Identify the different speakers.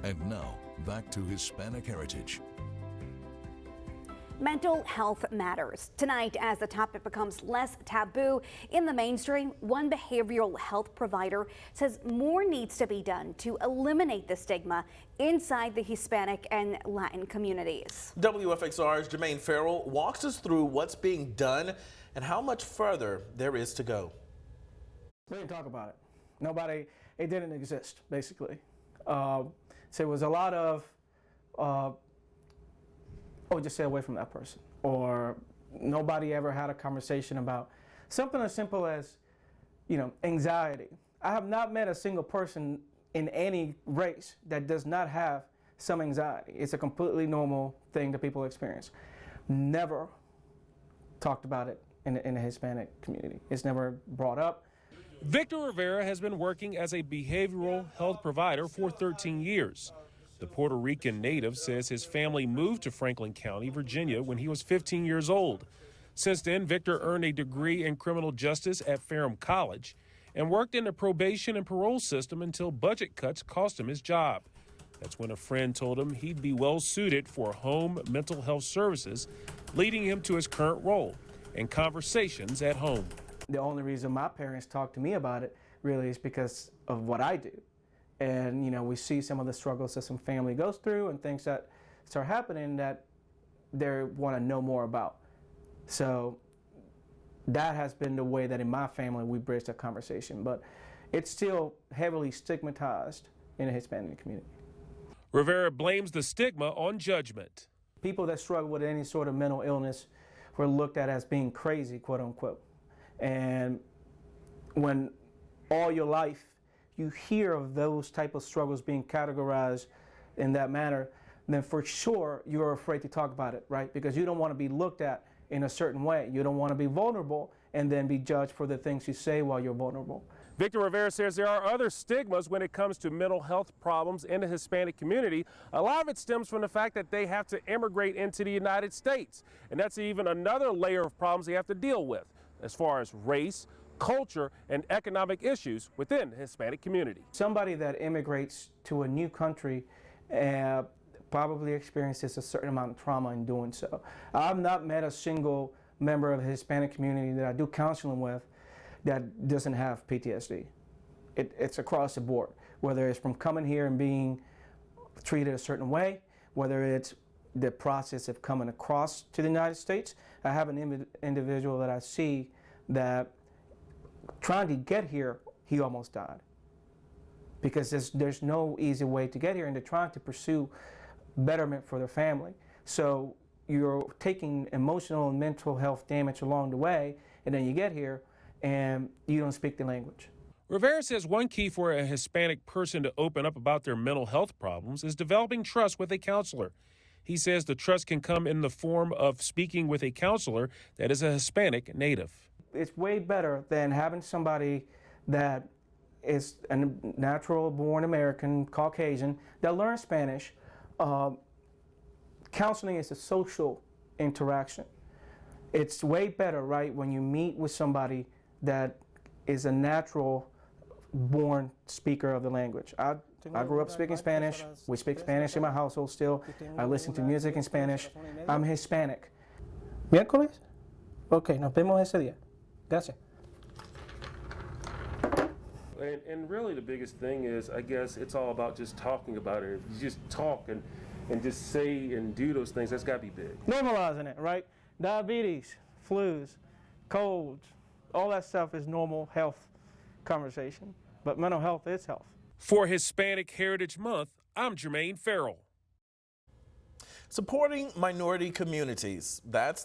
Speaker 1: And now, back to Hispanic Heritage.
Speaker 2: Mental health matters. Tonight, as the topic becomes less taboo in the mainstream, one behavioral health provider says more needs to be done to eliminate the stigma inside the Hispanic and Latin communities.
Speaker 3: WFXR's Jermaine Ferrell walks us through what's being done and how much further there is to go.
Speaker 4: We didn't talk about it. It didn't exist, basically. So it was a lot of, just stay away from that person. Or nobody ever had a conversation about something as simple as, anxiety. I have not met a single person in any race that does not have some anxiety. It's a completely normal thing that people experience. Never talked about it in the Hispanic community. It's never brought up.
Speaker 5: Victor Rivera has been working as a behavioral health provider for 13 years. The Puerto Rican native says his family moved to Franklin County, Virginia, when he was 15 years old. Since then, Victor earned a degree in criminal justice at Ferrell College and worked in the probation and parole system until budget cuts cost him his job. That's when a friend told him he'd be well suited for home mental health services, leading him to his current role and conversations at home.
Speaker 4: The only reason my parents talk to me about it really is because of what I do. And, we see some of the struggles that some family goes through and things that start happening that they want to know more about. So that has been the way that in my family we bridge that conversation. But it's still heavily stigmatized in the Hispanic community.
Speaker 5: Rivera blames the stigma on judgment.
Speaker 4: People that struggle with any sort of mental illness were looked at as being crazy, quote unquote. And when all your life you hear of those type of struggles being categorized in that manner, then for sure you're afraid to talk about it, right? Because you don't want to be looked at in a certain way. You don't want to be vulnerable and then be judged for the things you say while you're vulnerable.
Speaker 5: Victor Rivera says there are other stigmas when it comes to mental health problems in the Hispanic community. A lot of it stems from the fact that they have to immigrate into the United States. And that's even another layer of problems they have to deal with as far as race, culture, and economic issues within the Hispanic community.
Speaker 4: Somebody that immigrates to a new country probably experiences a certain amount of trauma in doing so. I've not met a single member of the Hispanic community that I do counseling with that doesn't have PTSD. It's across the board, whether it's from coming here and being treated a certain way, whether it's the process of coming across to the United States. I have an individual that I see that trying to get here, he almost died. Because there's no easy way to get here, and they're trying to pursue betterment for their family. So you're taking emotional and mental health damage along the way, and then you get here and you don't speak the language.
Speaker 5: Rivera says one key for a Hispanic person to open up about their mental health problems is developing trust with a counselor. He says the trust can come in the form of speaking with a counselor that is a Hispanic native.
Speaker 4: It's way better than having somebody that is a natural-born American, Caucasian, that learns Spanish. Counseling is a social interaction. It's way better, right, when you meet with somebody that is a natural-born speaker of the language. I grew up speaking Spanish. We speak Spanish in my household still. I listen to music in Spanish. I'm Hispanic. ¿Miércoles? Ok, nos vemos ese día. Gracias.
Speaker 5: And really the biggest thing is, I guess, it's all about just talking about it. If you just talk and just say and do those things, that's got to be big.
Speaker 4: Normalizing it, right? Diabetes, flus, colds, all that stuff is normal health conversation. But mental health is health.
Speaker 5: For Hispanic Heritage Month, I'm Jermaine Ferrell.
Speaker 3: Supporting minority communities, that's